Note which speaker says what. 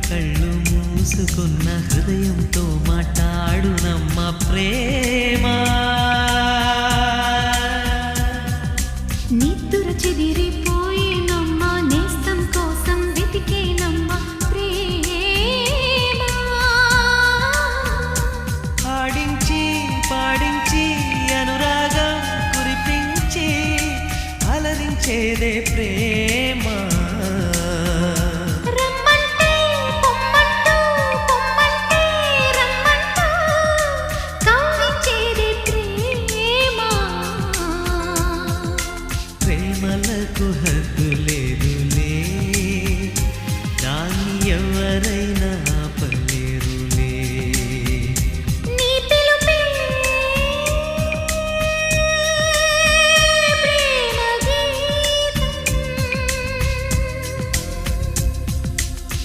Speaker 1: కళ్ళు మూసుకున్న హృదయంతో మాట్లాడునమ్మ ప్రేమ.
Speaker 2: నిద్దుర చెదిరిపోయేనమ్మ నేస్తం కోసం వెతికేనమ్మ ప్రేమ.
Speaker 1: ఆడించి పాడించి అనురాగం కురిపించి అలరించేదే ప్రేమ.
Speaker 2: రమ్మంటే పొమ్మంటూ పొమ్మంటే రమ్మంటూ కవ్వించేదే ప్రేమ.
Speaker 1: ప్రేమలకు హద్దు లేదులే, దాన్ని ఎవరైనా